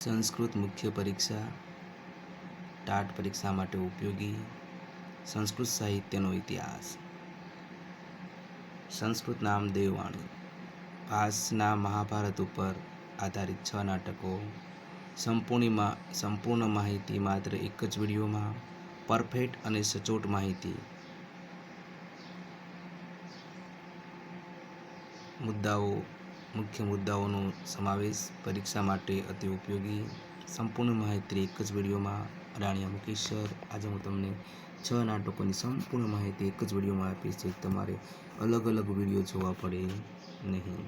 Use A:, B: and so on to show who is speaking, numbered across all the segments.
A: સંસ્કૃત મુખ્ય પરીક્ષા ટાટ પરીક્ષા માટે ઉપયોગી સંસ્કૃત સાહિત્યનો ઇતિહાસ. સંસ્કૃત નામ દેવવાણી. ભાસના મહાભારત ઉપર આધારિત 6 નાટકો. સંપૂર્ણ માહિતી માત્ર એક જ વિડીયોમાં. પરફેક્ટ અને સચોટ માહિતી. મુખ્ય મુદ્દાઓનો સમાવેશ પરીક્ષા માટે અતિ ઉપયોગી. સંપૂર્ણ માહિતી એક જ વિડીયોમાં. રાણીયા મુકેશ સર. આજે હું તમને 6 નાટકોની સંપૂર્ણ માહિતી એક જ વિડીયોમાં આપીશ, જે તમારે અલગ અલગ વિડીયો જોવા પડે નહીં.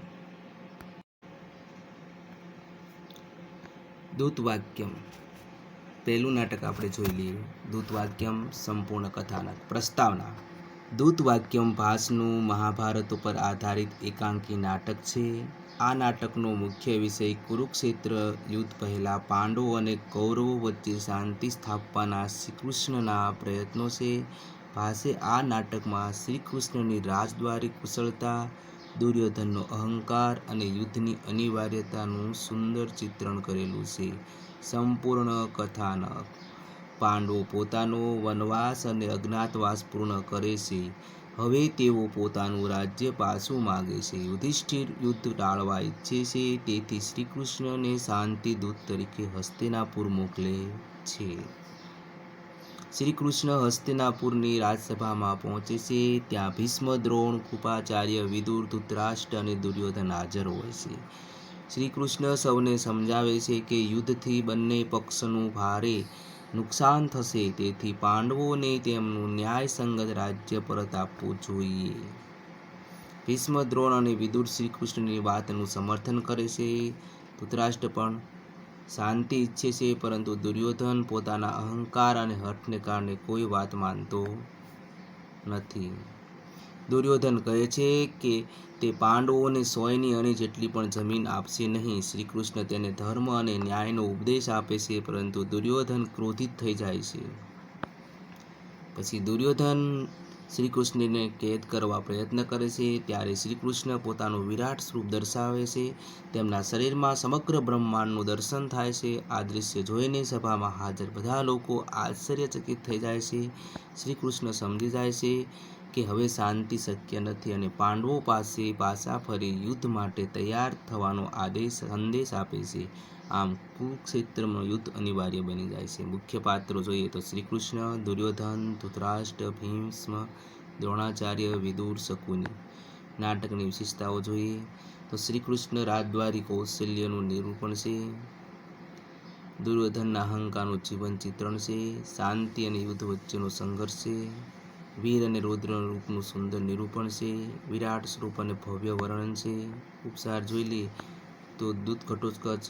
A: દૂતવાક્યમ. પહેલું નાટક આપણે જોઈ લઈએ. દૂતવાક્યમ સંપૂર્ણ કથાનક. પ્રસ્તાવના. દૂતવાક્યમ ભાસનું મહાભારત ઉપર આધારિત એકાંકી નાટક છે. આ નાટકનો મુખ્ય વિષય કુરુક્ષેત્ર યુદ્ધ પહેલા પાંડવો અને કૌરવો વચ્ચે શાંતિ સ્થાપવાના શ્રીકૃષ્ણના પ્રયત્નો છે. ભાસે આ નાટકમાં શ્રીકૃષ્ણની રાજદ્વારી કુશળતા, દુર્યોધનનો અહંકાર અને યુદ્ધની અનિવાર્યતાનું સુંદર ચિત્રણ કરેલું છે. સંપૂર્ણ કથાનક. પાંડવો પોતાનો વનવાસ અને અજ્ઞાતવાસ પૂર્ણ કરે છે. હવે તેઓ પોતાનું રાજ્ય પાછું માગે છે. યુધિષ્ઠિર યુદ્ધ ટાળવા ઈચ્છે છે, તેથી શ્રીકૃષ્ણને શાંતિદૂત તરીકે હસ્તિનાપુર મોકલે છે. શ્રીકૃષ્ણ હસ્તિનાપુરની રાજસભામાં પહોંચે છે. ત્યાં ભીષ્મ, દ્રોણ, કૃપાચાર્ય, વિદુર, ધૃતરાષ્ટ્ર અને દુર્યોધન હાજર હોય છે. શ્રીકૃષ્ણ સૌને સમજાવે છે કે યુદ્ધથી બંને પક્ષનું ભારે નુકસાન થશે, તેથી પાંડવોને તેમનું ન્યાયસંગત રાજ્ય પરત આપવું જોઈએ. ભીષ્મ, દ્રોણ અને વિદુર શ્રીકૃષ્ણની વાતનું સમર્થન કરે છે. ધૃતરાષ્ટ્ર પણ શાંતિ ઈચ્છે છે, પરંતુ દુર્યોધન પોતાના અહંકાર અને હઠને કારણે કોઈ વાત માનતો નથી. દુર્યોધન કહે છે કે તે પાંડવોને 100ની અણી જેટલી પણ જમીન આપશે નહીં. શ્રીકૃષ્ણ તેને ધર્મ અને ન્યાયનો ઉપદેશ આપે છે, પરંતુ દુર્યોધન ક્રોધિત થઈ જાય છે. પછી દુર્યોધન શ્રીકૃષ્ણને કેદ કરવા પ્રયત્ન કરે છે. ત્યારે શ્રીકૃષ્ણ પોતાનું વિરાટ સ્વરૂપ દર્શાવે છે. તેમના શરીરમાં સમગ્ર બ્રહ્માંડનું દર્શન થાય છે. આ દૃશ્ય જોઈને સભામાં હાજર બધા લોકો આશ્ચર્યચકિત થઈ જાય છે. શ્રીકૃષ્ણ સમજી જાય છે કે હવે શાંતિ શક્ય નથી અને પાંડવો પાસે પાછા ફરી યુદ્ધ માટે તૈયાર થવાનો સંદેશ આપે છે. આમ કુરુક્ષેત્રમાં યુદ્ધ અનિવાર્ય બની જાય છે. મુખ્ય પાત્રો જોઈએ તો શ્રીકૃષ્ણ, દુર્યોધન, ધૃતરાષ્ટ્ર, ભીષ્મ, દ્રોણાચાર્ય, વિદુર, શકુની. નાટકની વિશેષતાઓ જોઈએ તો શ્રીકૃષ્ણ રાજદ્વારી કૌશલ્યનું નિરૂપણ છે. દુર્યોધનના અહંકારનું જીવન ચિત્રણ છે. શાંતિ અને યુદ્ધ વચ્ચેનો સંઘર્ષ છે. વીર અને રૌદ્ર રૂપનું સુંદર નિરૂપણ છે. વિરાટ સ્વરૂપ અને ભવ્ય વર્ણન છે. ઉપસાર જોઈ લઈએ તો દૂત ઘટોત્કચ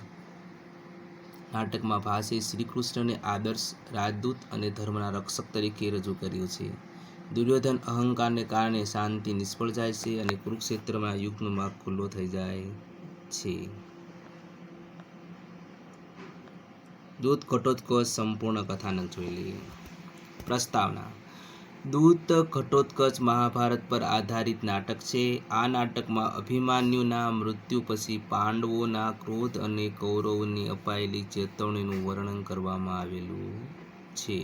A: નાટકમાં ભાસે શ્રીકૃષ્ણને આદર્શ રાજદૂત અને ધર્મના રક્ષક તરીકે રજૂ કર્યો છે. દુર્યોધન અહંકારને કારણે શાંતિ નિષ્ફળ જાય છે અને કુરુક્ષેત્રમાં યુદ્ધનો માર્ગ ખુલ્લો થઈ જાય છે. દૂત ઘટોત્કચ સંપૂર્ણ કથાનક જોઈ લઈએ. પ્રસ્તાવના. દૂત ઘટોત્કચ મહાભારત પર આધારિત નાટક છે. આ નાટકમાં અભિમન્યુના મૃત્યુ પછી પાંડવોના ક્રોધ અને કૌરવોની અપાયેલી ચેતવણીનું વર્ણન કરવામાં આવેલું છે.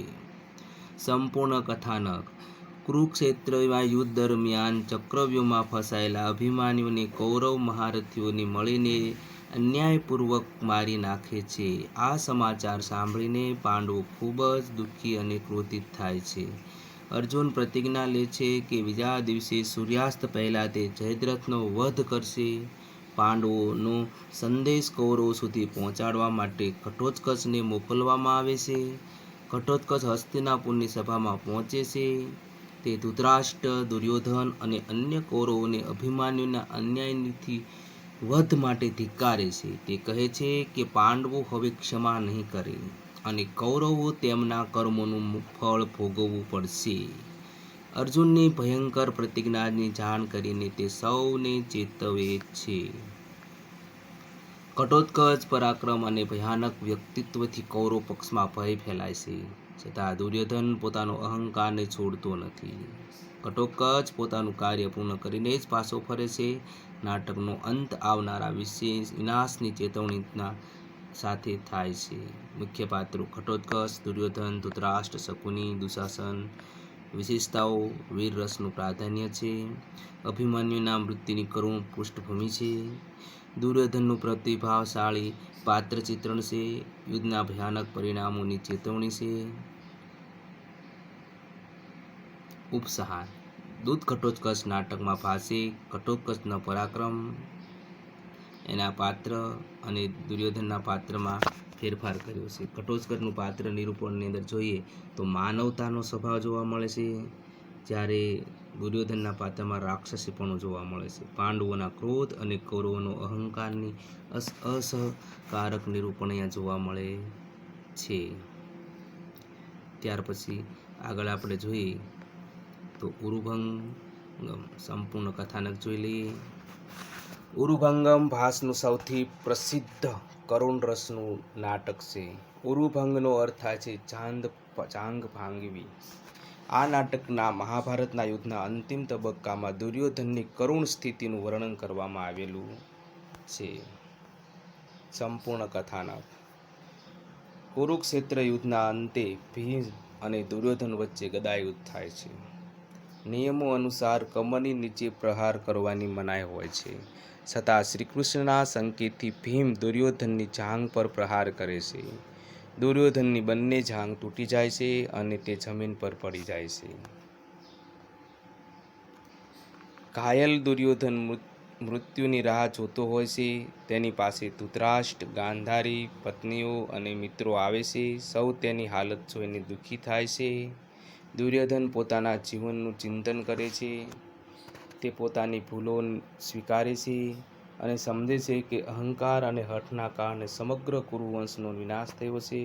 A: સંપૂર્ણ કથાનક. કુરુક્ષેત્રમાં યુદ્ધ દરમિયાન ચક્રવ્યૂહમાં ફસાયેલા અભિમન્યુને કૌરવ મહારથીઓને મળીને અન્યાયપૂર્વક મારી નાખે છે. આ સમાચાર સાંભળીને પાંડવો ખૂબ જ દુઃખી અને ક્રોધિત થાય છે. અર્જુન પ્રતિજ્ઞા લે છે કે બીજા દિવસે સૂર્યાસ્ત પહેલાં તે જયદ્રથનો વધ કરશે. પાંડવોનો સંદેશ કૌરવો સુધી પહોંચાડવા માટે ઘટોત્કચને મોકલવામાં આવે છે. ઘટોત્કચ હસ્તિનાપુરની સભામાં પહોંચે છે. તે ધૃતરાષ્ટ્ર, દુર્યોધન અને અન્ય કૌરવોને અભિમન્યુના અન્યાયથી વધ માટે ધિક્કારે છે. તે કહે છે કે પાંડવો હવે ક્ષમા નહીં કરે અને કૌરવો તેમના કર્મોનું ફળ ભોગવવું પડશે. અર્જુનની ભયંકર પ્રતિજ્ઞાની જાણ કરીને તે સૌને ચેતવે છે. ઘટોત્કચ પરાક્રમ અને ભયાનક વ્યક્તિત્વથી કૌરવ પક્ષમાં ભય ફેલાય છે. છતાં દુર્યોધન પોતાનો અહંકારને છોડતો નથી. ઘટોત્કચ પોતાનું કાર્ય પૂર્ણ કરીને જ પાછો ફરે છે. નાટકનો અંત આવનારા વિનાશની ચેતવણીના સાથે થાય છે. મુખ્ય પાત્રો ઘટોત્કચ, દુર્યોધન, ધૃતરાષ્ટ્ર, શકુની, દુશાસન. વિશેષતાઓ વીર રસનું પ્રાધાન્ય છે. અભિમન્યુના મૃત્યુની કરુણ પૃષ્ઠભૂમિ છે. દુર્યોધનનું પ્રતિભાશાળી પાત્ર ચિત્રણ છે. યુદ્ધના ભયાનક પરિણામોની ચેતવણી છે. ઉપસંહાર દૂત ઘટોત્કચ નાટકમાં ભાસે ઘટોત્કચનો પરાક્રમ, એના પાત્ર અને દુર્યોધનના પાત્રમાં ફેરફાર કર્યો છે. ઘટોત્કચનું પાત્ર નિરૂપણની અંદર જોઈએ તો માનવતાનો સ્વભાવ જોવા મળે છે, જ્યારે દુર્યોધનના પાત્રમાં રાક્ષસીપણું જોવા મળે છે. પાંડવોના ક્રોધ અને કૌરવોનો અહંકારની અસહકારક નિરૂપણ અહીંયા જોવા મળે છે. ત્યાર પછી આગળ આપણે જોઈએ તો ઉરુભંગમ સંપૂર્ણ કથાનક જોઈ લઈએ. ઉરુભંગમ ભાસનું સૌથી પ્રસિદ્ધ કરુણ રસનું નાટક છે. ઉરુભંગનો અર્થ થાય છે ચાંગ ભાંગવી. આ નાટકના મહાભારતના યુદ્ધના અંતિમ તબક્કામાં દુર્યોધનની કરુણ સ્થિતિનું વર્ણન કરવામાં આવેલું છે. સંપૂર્ણ કથાનક કુરુક્ષેત્ર યુદ્ધના અંતે ભીમ અને દુર્યોધન વચ્ચે ગદાયુદ્ધ થાય છે. નિયમો અનુસાર કમરની નીચે પ્રહાર કરવાની મનાઈ હોય છે, છતાં શ્રીકૃષ્ણના સંકેતથી ભીમ દુર્યોધનની જાંઘ પર પ્રહાર કરે છે. દુર્યોધનની બંને જાંઘ તૂટી જાય છે અને તે જમીન પર પડી જાય છે. ઘાયલ દુર્યોધન મૃત્યુની રાહ જોતો હોય છે. તેની પાસે ધૃતરાષ્ટ્ર, ગાંધારી, પત્નીઓ અને મિત્રો આવે છે. સૌ તેની હાલત જોઈને દુઃખી થાય છે. દુર્યોધન પોતાના જીવનનું ચિંતન કરે છે. તે પોતાની ભૂલો સ્વીકારે છે અને સમજે છે કે અહંકાર અને હઠના કારણે સમગ્ર કુરુવંશનો વિનાશ થયો છે.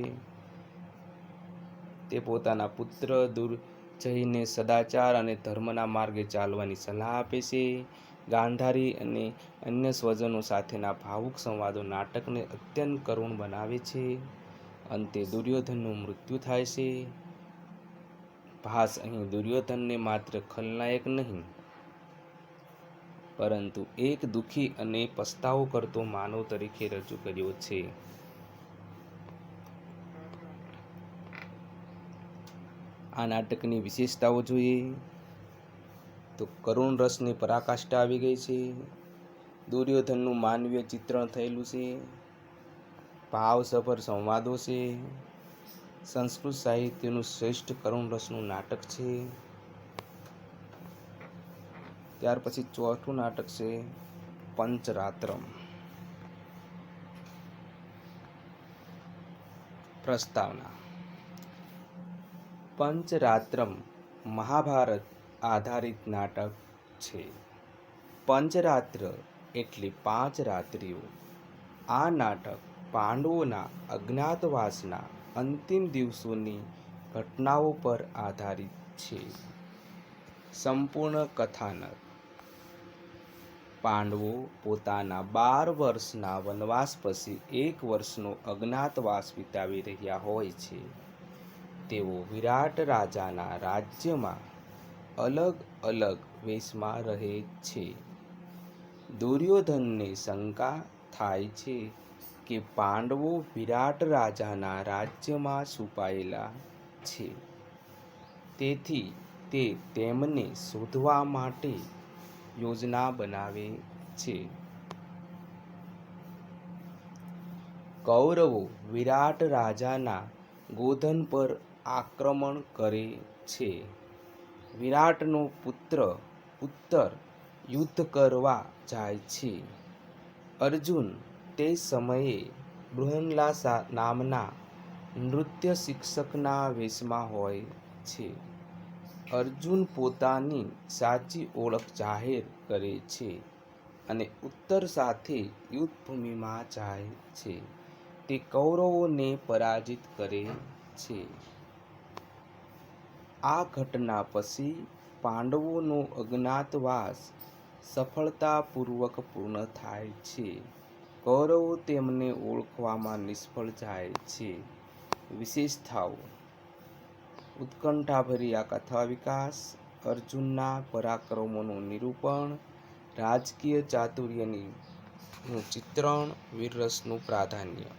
A: તે પોતાના પુત્ર દુર્જયને સદાચાર અને ધર્મના માર્ગે ચાલવાની સલાહ આપે છે. ગાંધારી અને અન્ય સ્વજનો સાથેના ભાવુક સંવાદો નાટકને અત્યંત કરુણ બનાવે છે. અંતે દુર્યોધનનું મૃત્યુ થાય છે. ભાસ અહીં દુર્યોધનને માત્ર ખલનાયક નહીં, પરંતુ એક દુઃખી અને પસ્તાવો કરતો માનવ તરીકે રજૂ કર્યો છે. આ નાટકની વિશેષતાઓ જોઈએ તો કરુણ રસની પરાકાષ્ઠા આવી ગઈ છે. દુર્યોધનનું માનવીય ચિત્રણ થયેલું છે. ભાવસભર સંવાદો છે. સંસ્કૃત સાહિત્યનું શ્રેષ્ઠ કરુણ રસનું નાટક છે. ત્યાર પછી ચોથું નાટક છે પંચરાત્રમ. પ્રસ્તાવના પંચરાત્રમ મહાભારત આધારિત નાટક છે. પંચરાત્ર એટલે 5 રાત્રિઓ. આ નાટક પાંડવોના અજ્ઞાતવાસના અંતિમ દિવસોની ઘટનાઓ પર આધારિત છે. સંપૂર્ણ કથાનક પાંડવો પોતાના 12 વર્ષના વનવાસ પછી 1 વર્ષનો અજ્ઞાતવાસ વિતાવી રહ્યા હોય છે. તેઓ વિરાટ રાજાના રાજ્યમાં અલગ અલગ વેશમાં રહે છે. દુર્યોધનને શંકા થાય છે કે પાંડવો વિરાટ રાજાના રાજ્યમાં છુપાયેલા છે, તેથી તે તેમને શોધવા માટે યોજના બનાવે છે. કૌરવો વિરાટ રાજાના ગોધન પર આક્રમણ કરે છે. વિરાટનો પુત્ર ઉત્તર યુદ્ધ કરવા જાય છે. અર્જુન તે સમયે બૃહન્નલા નામના નૃત્ય શિક્ષકના વેશમાં હોય છે. અર્જુન પોતાની સાચી ઓળખ જાહેર કરે છે અને ઉત્તર સાથે યુદ્ધભૂમિમાં જાય છે. તે કૌરવોને પરાજિત કરે છે. આ ઘટના પછી પાંડવોનો અજ્ઞાતવાસ સફળતાપૂર્વક પૂર્ણ થાય છે. કૌરવો તેમને ઓળખવામાં નિષ્ફળ જાય છે. વિશેષતાઓ ઉત્કંઠાભરી આ કથા વિકાસ, અર્જુનના પરાક્રમોનું નિરૂપણ, રાજકીય ચાતુર્યનું ચિત્રણ, વીરરસનું પ્રાધાન્ય.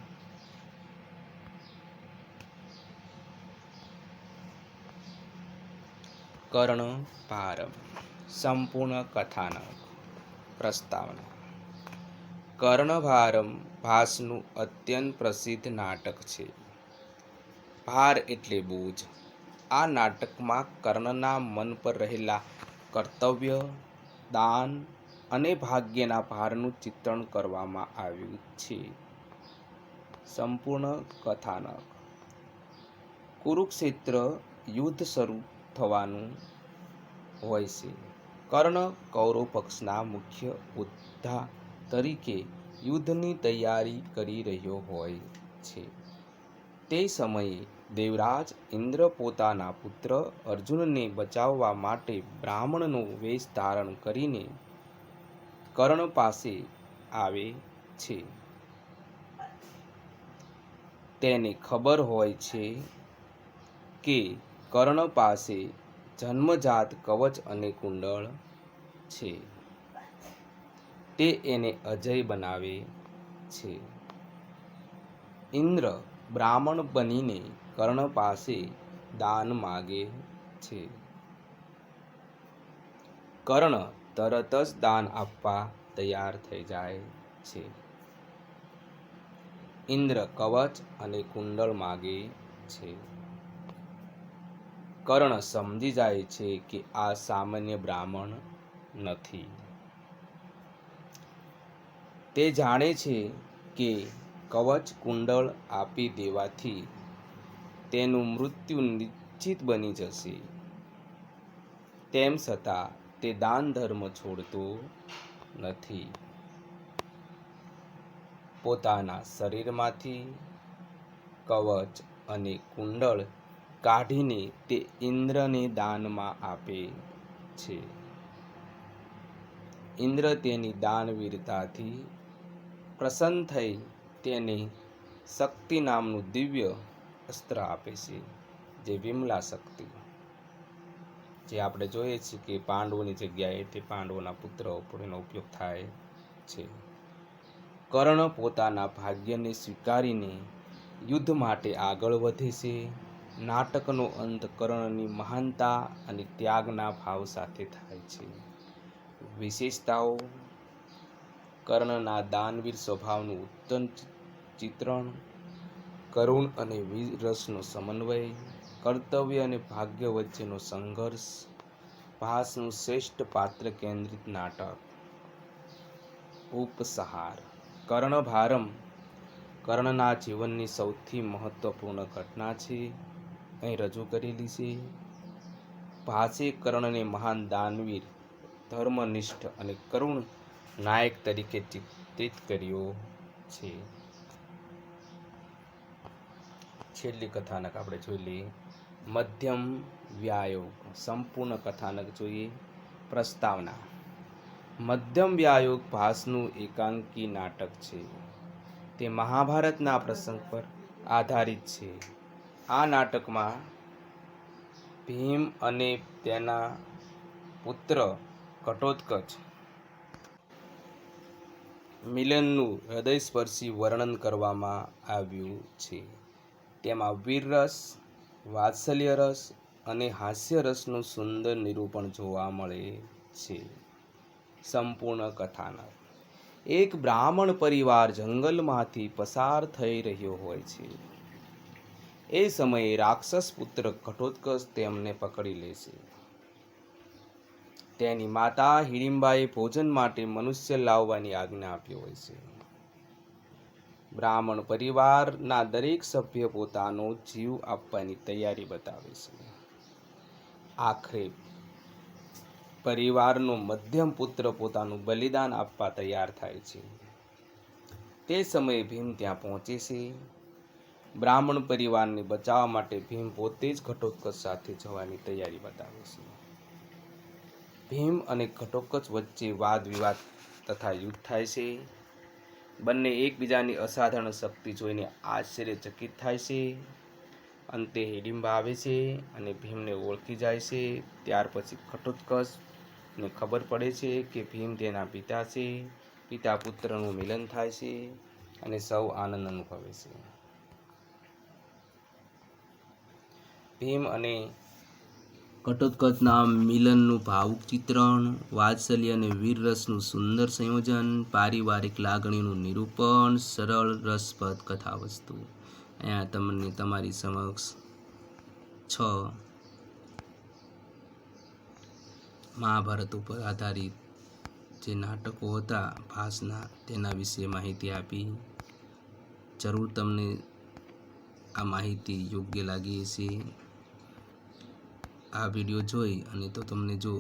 A: કર્ણભારમ સંપૂર્ણ કથાનક પ્રસ્તાવના. કર્ણભારમ ભાસનું અત્યંત પ્રસિદ્ધ નાટક છે. ભાર એટલે બોજ. આ નાટકમાં કર્ણના મન પર રહેલા કર્તવ્ય, દાન અને ભાગ્યના ભારનું ચિત્રણ કરવામાં આવ્યું છે. સંપૂર્ણ કથાનક. કુરુક્ષેત્ર યુદ્ધ શરૂ થવાનું હોય છે. કર્ણ કૌરવ પક્ષના મુખ્ય યોદ્ધા તરીકે યુદ્ધની તૈયારી કરી રહ્યો હોય છે. તે સમયે દેવરાજ ઇન્દ્ર પોતાના પુત્ર અર્જુનને બચાવવા માટે બ્રાહ્મણનો વેશ ધારણ કરીને કર્ણ પાસે આવે છે. તેને ખબર હોય છે કે કર્ણ પાસે જન્મજાત કવચ અને કુંડળ છે. તે એને અજય બનાવે છે. ઇન્દ્ર બ્રાહ્મણ બનીને કર્ણ પાસે દાન માગે છે. કર્ણ તરત જ દાન આપવા તૈયાર થઈ જાય છે. ઇન્દ્ર કવચ અને કુંડળ માગે છે. કર્ણ સમજી જાય છે કે આ સામાન્ય બ્રાહ્મણ નથી. તે જાણે છે કે કવચ કુંડળ આપી દેવાથી તેનું મૃત્યુ નિશ્ચિત બની જશે. તેમ છતાં તે દાન ધર્મ છોડતો નથી. પોતાના શરીરમાંથી કવચ અને કુંડળ કાઢીને તે ઇન્દ્રને દાનમાં આપે છે. ઇન્દ્ર તેની દાનવીરતાથી પ્રસન્ન થઈ તેને શક્તિ નામનું દિવ્ય અસ્ત્ર આપે છે, જે વિમલા શક્તિ, જે આપણે જોઈએ છીએ કે પાંડવોની જગ્યાએ તે પાંડવોના પુત્ર ઉપર એનો ઉપયોગ થાય છે. કર્ણ પોતાના ભાગ્યને સ્વીકારીને યુદ્ધ માટે આગળ વધે છે. નાટકનો અંત કર્ણની મહાનતા અને ત્યાગના ભાવ સાથે થાય છે. વિશેષતાઓ: કર્ણના દાનવીર સ્વભાવનું ઉત્તમ ચિત્રણ, કરુણ અને વીર રસનો સમન્વય, કર્તવ્ય અને ભાગ્ય વચ્ચેનો સંઘર્ષ, ભાસનું શ્રેષ્ઠ પાત્ર કેન્દ્રિત નાટક. ઉપસંહાર: કર્ણભારમ કર્ણના જીવનની સૌથી મહત્વપૂર્ણ ઘટના છે. અહીં રજૂ કરેલી છે. ભાસે કર્ણને મહાન દાનવીર, ધર્મનિષ્ઠ અને કરુણ નાયક તરીકે ચિત્રિત કર્યો છે. છેલ્લી કથાનક આપણે જોઈ લઈએ. મધ્યમ વ્યાયોગ સંપૂર્ણ કથાનક જોઈએ. પ્રસ્તાવના. મધ્યમ વ્યાયોગ ભાસનું એકાંકી નાટક છે. તે મહાભારતના પ્રસંગ પર આધારિત છે. આ નાટકમાં ભીમ અને તેના પુત્ર ઘટોત્કચ મિલનનું હૃદયસ્પર્શી વર્ણન કરવામાં આવ્યું છે. તેમાં વીરરસ, વાત્સલ્યરસ અને હાસ્યરસનું સુંદર નિરૂપણ જોવા મળે છે. સંપૂર્ણ કથાનક. એક બ્રાહ્મણ પરિવાર જંગલમાંથી પસાર થઈ રહ્યો હોય છે. એ સમયે રાક્ષસ પુત્ર ઘટોત્કચ તેમને પકડી લે છે. તેની માતા હિડિંબાએ ભોજન માટે મનુષ્ય લાવવાની આજ્ઞા આપી હોય છે. બ્રાહ્મણ પરિવારના દરેક સભ્ય પોતાનો જીવ આપવાની તૈયારી બતાવે છે. આખરે પરિવારનો મધ્યમ પુત્ર પોતાનું બલિદાન આપવા તૈયાર થાય છે. તે સમયે ભીમ ત્યાં પહોંચે છે. બ્રાહ્મણ પરિવારને બચાવવા માટે ભીમ પોતે જ ઘટોત્કચ સાથે જવાની તૈયારી બતાવે છે. ભીમ અને ઘટોત્કચ વચ્ચે વાદ વિવાદ તથા યુદ્ધ થાય છે. બંને એકબીજાની અસાધારણ શક્તિ જોઈને આશ્ચર્યચકિત થાય છે. અંતે હિડિંબા આવે છે અને ભીમને ઓળખી જાય છે. ત્યાર પછી ઘટોત્કચને ખબર પડે છે કે ભીમ તેના પિતા છે. પિતા પુત્રનું મિલન થાય છે અને સૌ આનંદ અનુભવે છે. ભીમ અને ઘટોત્કચના મિલનનું ભાવુક ચિત્રણ, વાત્સલ્ય અને વીરરસનું સુંદર સંયોજન, પારિવારિક લાગણીનું નિરૂપણ, સરળ રસપ્રદ કથાવસ્તુ. અહીંયા તમને તમારી સમક્ષ 6 મહાભારત ઉપર આધારિત જે નાટકો હતા ભાસના તેના વિશે માહિતી આપી. જરૂર તમને આ માહિતી યોગ્ય લાગી હશે. આ વિડીયો જોઈ અને તો તમને જો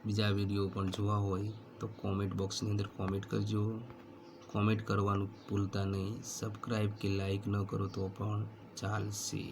A: બીજા વિડીયો પણ જોવા હોય તો કોમેન્ટ બોક્સની અંદર કોમેન્ટ કરજો. કોમેન્ટ કરવાનું ભૂલતા નહીં. સબસ્ક્રાઈબ કે લાઈક ન કરો તો પણ ચાલશે.